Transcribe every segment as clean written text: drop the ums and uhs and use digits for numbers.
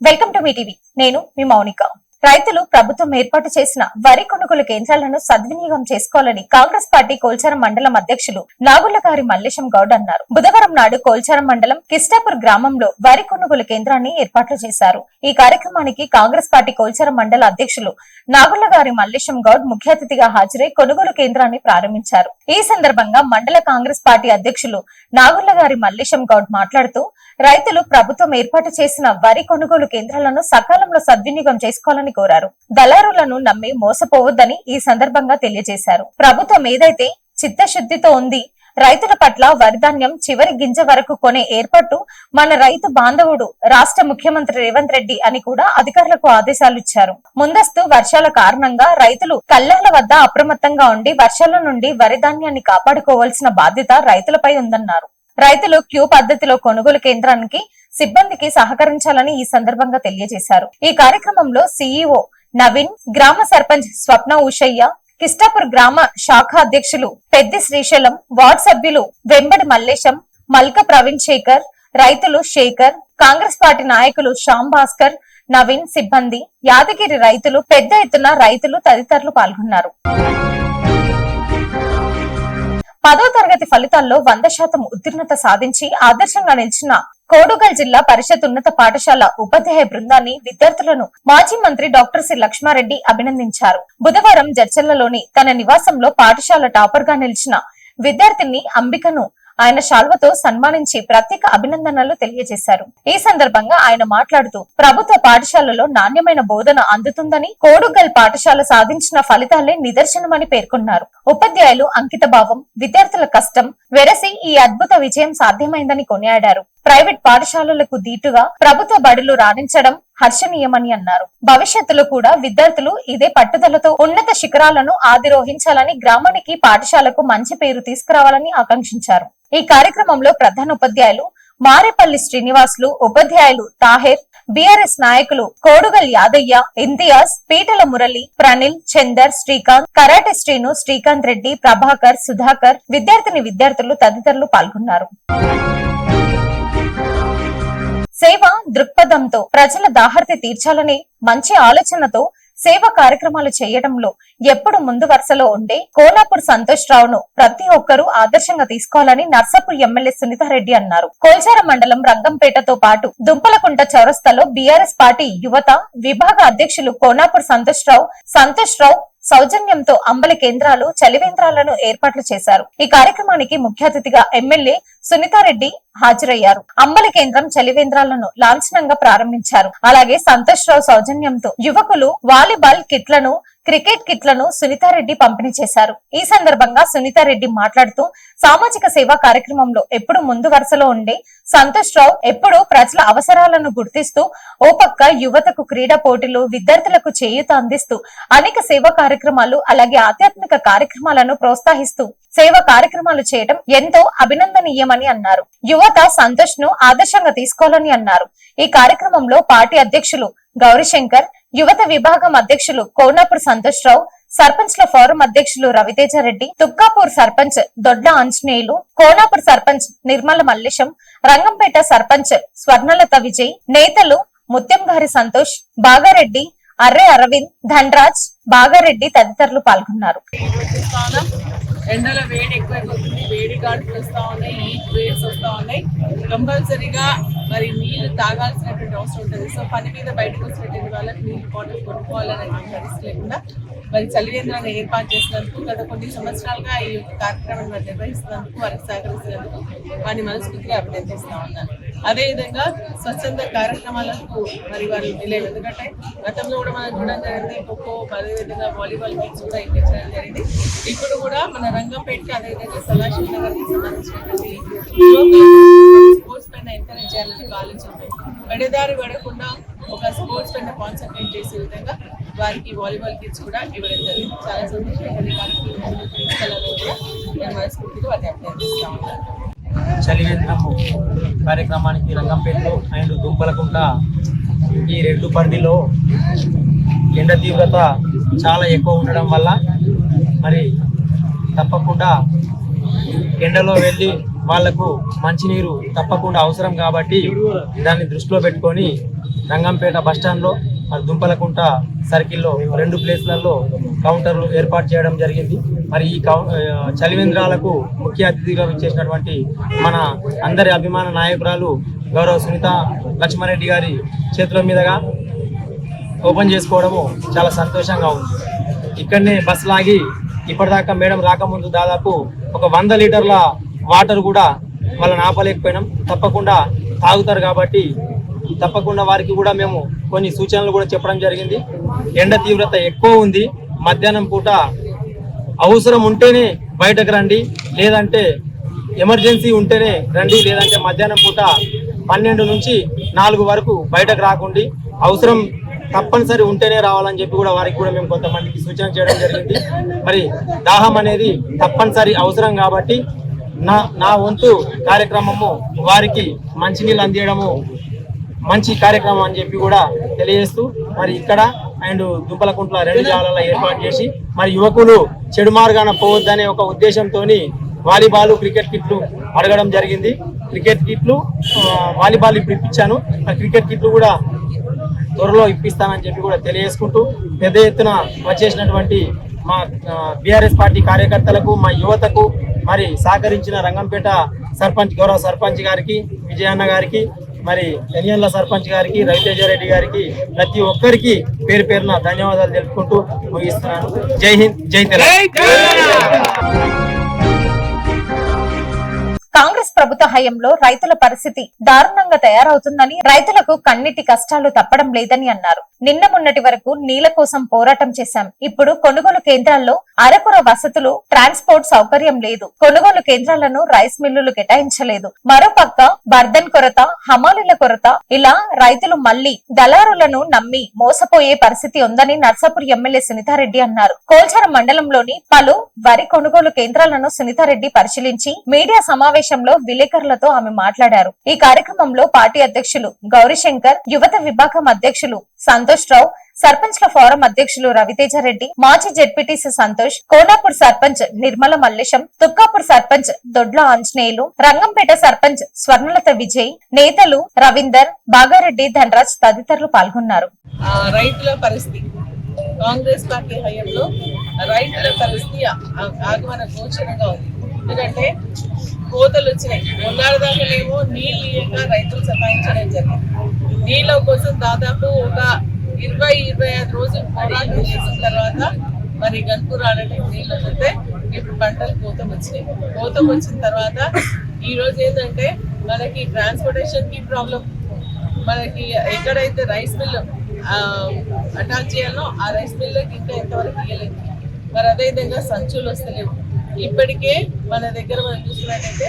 Welcome to me TV. నేను మీ మౌనిక. రైతులు ప్రభుత్వం ఏర్పాటు చేసిన వరి కొనుగోలు కేంద్రాలను సద్వినియోగం చేసుకోవాలని కాంగ్రెస్ పార్టీ కోల్చారం మండలం అధ్యక్షులు నాగుళ్లగారి మల్లేశం గౌడ్ అన్నారు. బుధవారం నాడు కోల్చారం మండలం కిస్టాపూర్ గ్రామంలో వరి కొనుగోలు కేంద్రాన్ని ఏర్పాట్లు చేశారు. ఈ కార్యక్రమానికి కాంగ్రెస్ పార్టీ కోల్చారం మండల అధ్యక్షులు నాగుళ్లగారి మల్లేశం గౌడ్ ముఖ్య అతిథిగా హాజరై కొనుగోలు కేంద్రాన్ని ప్రారంభించారు. ఈ సందర్భంగా మండల కాంగ్రెస్ పార్టీ అధ్యక్షులు నాగుళ్లగారి మల్లేశం గౌడ్ మాట్లాడుతూ రైతులు ప్రభుత్వం ఏర్పాటు చేసిన వరి కొనుగోలు కేంద్రాలను సకాలంలో సద్వినియోగం చేసుకోవాలని కోరారు. దళారులను నమ్మి మోసపోవద్దని ఈ సందర్భంగా తెలియజేశారు. ప్రభుత్వం ఏదైతే చిత్తశుద్ధితో ఉంది, రైతుల పట్ల వరిధాన్యం చివరి గింజ వరకు కొనే ఏర్పాటు మన రైతు బాంధవుడు రాష్ట్ర ముఖ్యమంత్రి రేవంత్ రెడ్డి అని కూడా అధికారులకు ఆదేశాలు ఇచ్చారు. ముందస్తు వర్షాల కారణంగా రైతులు కల్లాల వద్ద అప్రమత్తంగా ఉండి వర్షాల నుండి వరిధాన్యాన్ని కాపాడుకోవాల్సిన బాధ్యత రైతులపై ఉందన్నారు. రైతులు క్యూ పద్ధతిలో కొనుగోలు కేంద్రానికి సిబ్బందికి సహకరించాలని ఈ సందర్భంగా తెలియజేశారు. ఈ కార్యక్రమంలో సీఈఓ నవీన్, గ్రామ సర్పంచ్ స్వప్న ఉషయ్య, కిస్టాపూర్ గ్రామ శాఖ అధ్యక్షులు పెద్ది శ్రీశైలం, వార్డు సభ్యులు వెంబడి మల్లేశం, మల్క ప్రవీణ్ శేఖర్, రైతులు శేఖర్, కాంగ్రెస్ పార్టీ నాయకులు శ్యామ్ భాస్కర్, నవీన్, సిబ్బంది, యాదగిరి రైతులు పెద్ద ఎత్తున రైతులు తదితరులు పాల్గొన్నారు. 10వ తరగతి ఫలితాల్లో 100% ఉత్తీర్ణత సాధించి ఆదర్శంగా నిలిచిన కోడుగల్ జిల్లా పరిషత్ ఉన్నత పాఠశాల ఉపాధ్యాయ బృందాన్ని, విద్యార్థులను మాజీ మంత్రి డాక్టర్ సి లక్ష్మారెడ్డి అభినందించారు. బుధవారం జడ్చర్లలోని తన నివాసంలో పాఠశాల టాపర్ గా నిలిచిన విద్యార్థిని అంబికను ఆయన శాల్వతో సన్మానించి ప్రత్యేక అభినందనలు తెలియజేశారు. ఈ సందర్భంగా ఆయన మాట్లాడుతూ ప్రభుత్వ పాఠశాలలో నాణ్యమైన బోధన అందుతుందని, కోడుగల్ పాఠశాల సాధించిన ఫలితాలే నిదర్శనమని పేర్కొన్నారు. ఉపాధ్యాయులు అంకిత భావం, విద్యార్థుల కష్టం వెరసి ఈ అద్భుత విజయం సాధ్యమైందని కొనియాడారు. ప్రైవేట్ పాఠశాలలకు దీటుగా ప్రభుత్వ బడులు రాణించడం హర్షణీయమని అన్నారు. భవిష్యత్తులో కూడా విద్యార్థులు ఇదే పట్టుదలతో ఉన్నత శిఖరాలను ఆధిరోహించాలని, గ్రామానికి పాఠశాలకు మంచి పేరు తీసుకురావాలని ఆకాంక్షించారు. ఈ కార్యక్రమంలో ప్రధాన ఉపాధ్యాయులు మారేపల్లి శ్రీనివాసులు, ఉపాధ్యాయులు తాహెర్, బీఆర్ఎస్ నాయకులు కోడుగల్ యాదయ్య, ఇంతియాజ్, పీటల మురళి, ప్రణిల్, చందర్, శ్రీకాంత్, కరాటే శ్రీను, శ్రీకాంత్ రెడ్డి, ప్రభాకర్, సుధాకర్, విద్యార్థులు తదితరులు పాల్గొన్నారు. సేవ దృక్పథంతో ప్రజల దాహర్తి తీర్చాలని మంచి ఆలోచనతో సేవా కార్యక్రమాలు చేయడంలో ఎప్పుడు ముందు వరుసలో ఉండే కోనాపూర్ సంతోష్ రావును ప్రతి ఒక్కరూ ఆదర్శంగా తీసుకోవాలని నర్సాపూర్ ఎమ్మెల్యే సునీతారెడ్డి అన్నారు. కోల్చారం మండలం రంగంపేటతో పాటు దుంపలకుంట చౌరస్తాలో బీఆర్ఎస్ పార్టీ యువత విభాగ అధ్యక్షులు కోనాపూర్ సంతోష్ రావు సౌజన్యంతో అంబలి కేంద్రాలు, చలివేంద్రాలను ఏర్పాట్లు చేశారు. ఈ కార్యక్రమానికి ముఖ్య అతిథిగా ఎమ్మెల్యే సునీతారెడ్డి హాజరయ్యారు. అంబలి కేంద్రం, చలివేంద్రాలను లాంఛనంగా ప్రారంభించారు. అలాగే సంతోష్ రావు సౌజన్యంతో యువకులు వాలీబాల్ కిట్లను, క్రికెట్ కిట్లను సునీతారెడ్డి పంపిణీ చేశారు. ఈ సందర్భంగా సునీతారెడ్డి మాట్లాడుతూ సామాజిక సేవా కార్యక్రమంలో ఎప్పుడు ముందు వరుసలో ఉండే సంతోష్ రావు ఎప్పుడు ప్రజల అవసరాలను గుర్తిస్తూ ఓ పక్క యువతకు క్రీడా పోటీలు, విద్యార్థులకు చేయూత అందిస్తూ అనేక సేవా కార్యక్రమాలు, అలాగే ఆధ్యాత్మిక కార్యక్రమాలను ప్రోత్సహిస్తూ సేవా కార్యక్రమాలు చేయడం ఎంతో అభినందనీయమని అన్నారు. యువత సంతోష్ ను ఆదర్శంగా తీసుకోవాలని అన్నారు. ఈ కార్యక్రమంలో పార్టీ అధ్యక్షులు గౌరీశంకర్, యువత విభాగం అధ్యక్షులు కోనాపూర్ సంతోష్ రావు, సర్పంచ్ల ఫోరం అధ్యక్షులు రవితేజారెడ్డి, తుక్కాపూర్ సర్పంచ్ దొడ్ల ఆంజనేయులు, కోనాపూర్ సర్పంచ్ నిర్మల మల్లేశం, రంగంపేట సర్పంచ్ స్వర్ణలత విజయ్, నేతలు ముత్యంగారి సంతోష్, బాగారెడ్డి, అర్రే అరవింద్, ధనరాజ్, బాగారెడ్డి తదితరులు పాల్గొన్నారు. ఎండల వేడి ఎక్కువైపోతుంది, వేడి గాడుపులు వస్తూ ఉన్నాయి, హీట్ వేవ్స్ వస్తూ ఉన్నాయి. కంపల్సరీగా మరి నీళ్లు తాగాల్సినటువంటి అవసరం ఉంటుంది. సో పని మీద బయటకు వచ్చినటువంటి వాళ్ళకి నీళ్ళు బాటిల్ కొనుక్కోవాలనేటువంటి పరిస్థితి లేకుండా మరి చలివేంద్రాన్ని ఏర్పాటు చేసినందుకు, గత కొన్ని సంవత్సరాలుగా ఈ కార్యక్రమాన్ని మరి నిర్వహిస్తున్నందుకు, వారికి సహకరిస్తున్నందుకు వారిని మనస్ఫూర్తిగా అభినందిస్తూ ఉన్నాను. అదేవిధంగా స్వచ్ఛంద కార్యక్రమాలకు మరి వారు నిలయం, ఎందుకంటే గతంలో కూడా మనం చూడడం జరిగింది. ఖోఖో, అదేవిధంగా వాలీబాల్ కిట్స్ కూడా ఇప్పించడం జరిగింది. ఇప్పుడు కూడా మన రంగంపేటకి, అదేవిధంగా సదాశివ నగర్కి సంబంధించినటువంటి స్పోర్ట్స్ పైన ఎంకరేజ్ చేయాలని ఆలోచనతో పెడదారి పడకుండా ఒక స్పోర్ట్స్ పైన కాన్సన్ట్రేట్ చేసే విధంగా వారికి వాలీబాల్ కిట్స్ కూడా ఇవ్వడం జరిగింది. చాలా సంతోషంగా తీసుకెళ్ళాలని కూడా నేను మనస్ఫూర్తిగా వారిని అభినందిస్తూ ఉన్నాను. చలివేంద్రము కార్యక్రమానికి రంగంపేటలో అండ్ దుంపలకుంట ఈ రెండు పరిధిలో ఎండ తీవ్రత చాలా ఎక్కువ ఉండడం వల్ల మరి తప్పకుండా ఎండలో వెళ్ళి వాళ్లకు మంచినీరు తప్పకుండా అవసరం కాబట్టి దాన్ని దృష్టిలో పెట్టుకొని రంగంపేట బస్టాండ్లో మరి దుంపలకుంట సర్కిల్లో 2 ప్లేస్లలో కౌంటర్లు ఏర్పాటు చేయడం జరిగింది. మరి ఈ చలివేంద్రాలకు ముఖ్య అతిథిగా విచ్చేసినటువంటి మన అందరి అభిమాన నాయకురాలు గౌరవ సునీత లక్ష్మారెడ్డి గారి చేతుల మీదుగా ఓపెన్ చేసుకోవడము చాలా సంతోషంగా ఉంది. ఇక్కడనే బస్ లాగి ఇప్పటిదాకా మేడం రాకముందు దాదాపు ఒక 100 లీటర్ల వాటర్ కూడా వాళ్ళని ఆపలేకపోయినాం. తప్పకుండా తాగుతారు కాబట్టి తప్పకుండా వారికి కూడా మేము కొన్ని సూచనలు కూడా చెప్పడం జరిగింది. ఎండ తీవ్రత ఎక్కువ ఉంది, మధ్యాహ్నం పూట అవసరం ఉంటేనే బయటకు రండి, లేదంటే ఎమర్జెన్సీ ఉంటేనే రండి, లేదంటే మధ్యాహ్నం పూట 12 నుంచి 4 వరకు బయటకు రాకండి, అవసరం తప్పనిసరి ఉంటేనే రావాలని చెప్పి కూడా వారికి కూడా మేము కొంతమందికి సూచన చేయడం జరిగింది. మరి దాహం అనేది తప్పనిసరి అవసరం కాబట్టి నా వంతు కార్యక్రమము వారికి మంచినీళ్ళు అందించడము మంచి కార్యక్రమం అని చెప్పి కూడా తెలియజేస్తూ మరి ఇక్కడ అండ్ దుంపలకుంట్ల 2 జాగాలలో ఏర్పాటు చేసి మరి యువకులు చెడు మార్గాన పోవద్దనే ఒక ఉద్దేశంతో వాలీబాల్ క్రికెట్ కిట్లు అడగడం జరిగింది. క్రికెట్ కిట్లు వాలీబాల్ ఇప్పుడు ఇప్పించాను, క్రికెట్ కిట్లు కూడా త్వరలో ఇప్పిస్తానని చెప్పి కూడా తెలియజేసుకుంటూ పెద్ద ఎత్తున వచ్చేసినటువంటి మా బీఆర్ఎస్ పార్టీ కార్యకర్తలకు, మా యువతకు మరి సహకరించిన రంగంపేట సర్పంచ్ గౌరవ సర్పంచ్ గారికి, విజయన్న గారికి, మరి ఎనియన్ల సర్పంచ్ గారికి, రవితేజారెడ్డి గారికి, ప్రతి ఒక్కరికి పేరు పేరున ధన్యవాదాలు తెలుపుకుంటూ ముగిస్తున్నాను. జై హింద్, జై తెలంగాణ. కాంగ్రెస్ ప్రభుత్వ హయాంలో రైతుల పరిస్థితి దారుణంగా తయారవుతుందని, రైతులకు కన్నిటి కష్టాలు తప్పడం లేదని అన్నారు. నిన్న మొన్నటి వరకు నీళ్ల కోసం పోరాటం చేశాం. ఇప్పుడు కొనుగోలు కేంద్రాల్లో అరకుర వసతులు, ట్రాన్స్పోర్ట్ సౌకర్యం లేదు. కొనుగోలు కేంద్రాలను రైస్ మిల్లులు కేటాయించలేదు. మరోపక్క బర్దన్ కొరత, హమాలీల కొరత, ఇలా రైతులు మళ్లీ దళారులను నమ్మి మోసపోయే పరిస్థితి ఉందని నర్సాపూర్ ఎమ్మెల్యే సునీతారెడ్డి అన్నారు. కోల్చార మండలంలోని పలు వరి కొనుగోలు కేంద్రాలను సునీతారెడ్డి పరిశీలించి మీడియా సమావేశంలో విలేకరులతో ఆమె మాట్లాడారు. ఈ కార్యక్రమంలో పార్టీ అధ్యక్షులు గౌరీశంకర్, యువత విభాగం అధ్యక్షులు సంతోష్ రావు, సర్పంచ్ల ఫోరం అధ్యక్షులు రవితేజారెడ్డి, మాజీ జెడ్పీటీసీ సంతోష్, కోనాపూర్ సర్పంచ్ నిర్మల మల్లేశం, తుక్కాపూర్ సర్పంచ్ దొడ్ల ఆంజనేయులు, రంగంపేట సర్పంచ్ స్వర్ణలత విజయ్, నేతలు రవీందర్, బాగారెడ్డి, ధనరాజ్ తదితరులు పాల్గొన్నారు. రైతుల పరిస్థితి కాంగ్రెస్ పార్టీ హయాంలో రైతుల పరిస్థితి ఆగమన గోచరంగా ఉంది. ఎందుకంటే కోతలు వచ్చినాయి. మొన్నటిదాకానేమో నీళ్ళు లేక రైతులు సతాయించడం జరిగింది. నీళ్ళ కోసం దాదాపు ఒక 20-25 రోజులు పోరాటం చేసిన తర్వాత మరి గన్పూర్ ఆడటం నీళ్ళు వదిలితే ఇప్పుడు పంటలు కోతం వచ్చినాయి. కోతం వచ్చిన తర్వాత ఈ రోజు ఏంటంటే మనకి ట్రాన్స్పోర్టేషన్ కి ప్రాబ్లం, మనకి ఎక్కడైతే రైస్ మిల్ అటాచ్ చేయాలో ఆ రైస్ మిల్లోకి ఇంకా ఎంతవరకు ఇవ్వలేదు. మరి అదేవిధంగా సంచులు వస్తలేవు. ఇప్పటికే మన దగ్గర మనం చూసుకున్నట్టయితే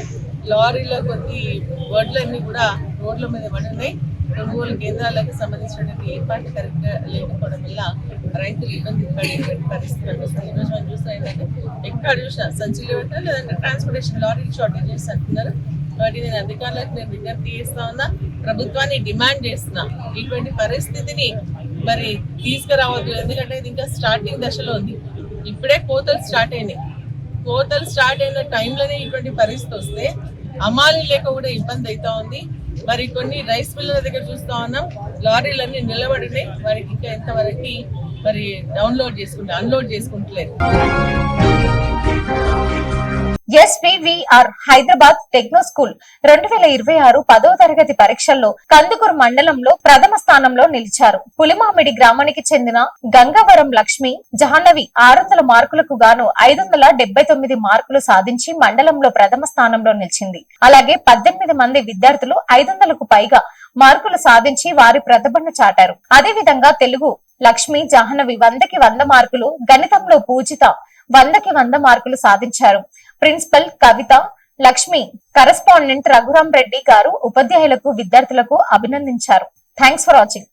లారీలో కొద్ది వడ్లన్నీ కూడా రోడ్ల మీద పడి ఉన్నాయి. కొనుగోలు కేంద్రాలకు సంబంధించినటువంటి ఏర్పాట్లు కరెక్ట్గా లేకపోవడం వల్ల రైతులు ఇబ్బంది పడేటువంటి పరిస్థితి కనిపిస్తుంది. ఈరోజు మనం చూసినా ఏంటంటే ఎక్కడ చూసినా సంచులు పెట్టారు, లేదంటే ట్రాన్స్పోర్టేషన్ లారీ షార్టేజెస్ అంటున్నారు. కాబట్టి నేను అధికారులకు నేను విజ్ఞప్తి చేస్తా ఉన్నా, ప్రభుత్వాన్ని డిమాండ్ చేస్తున్నా ఇటువంటి పరిస్థితిని మరి తీసుకురావద్దు. ఎందుకంటే ఇది ఇంకా స్టార్టింగ్ దశలో ఉంది. ఇప్పుడే కోతలు స్టార్ట్ అయినాయి. కోతలు స్టార్ట్ అయిన టైంలోనే ఇటువంటి పరిస్థితి వస్తే అమాలి లేక కూడా ఇబ్బంది అవుతా ఉంది. మరి కొన్ని రైస్ మిల్లుల దగ్గర చూస్తా ఉన్నాం, లారీలన్నీ నిలబడినాయి. వారికి ఇంకా ఎంతవరకు మరి అన్లోడ్ చేసుకుంటలేదు. ఎస్వివిఆర్ హైదరాబాద్ టెక్నో స్కూల్ 2026 10వ తరగతి పరీక్షల్లో కందుకూరు మండలంలో ప్రథమ స్థానంలో నిలిచారు. పులిమామిడి గ్రామానికి చెందిన గంగవరం లక్ష్మి జాహ్నవి 600 మార్కులకు గాను 579 మార్కులు సాధించి మండలంలో ప్రథమ స్థానంలో నిలిచింది. అలాగే 18 మంది విద్యార్థులు 500కు పైగా మార్కులు సాధించి వారి ప్రతిభను చాటారు. అదేవిధంగా తెలుగు లక్ష్మి జాహ్నవి 100కి 100 మార్కులు, గణితంలో పూజిత 100కి 100 మార్కులు సాధించారు. ప్రిన్సిపల్ కవిత, లక్ష్మి, కరెస్పాండెంట్ రఘురాం రెడ్డి గారు ఉపాధ్యాయులకు, విద్యార్థులకు అభినందించారు. Thanks for watching.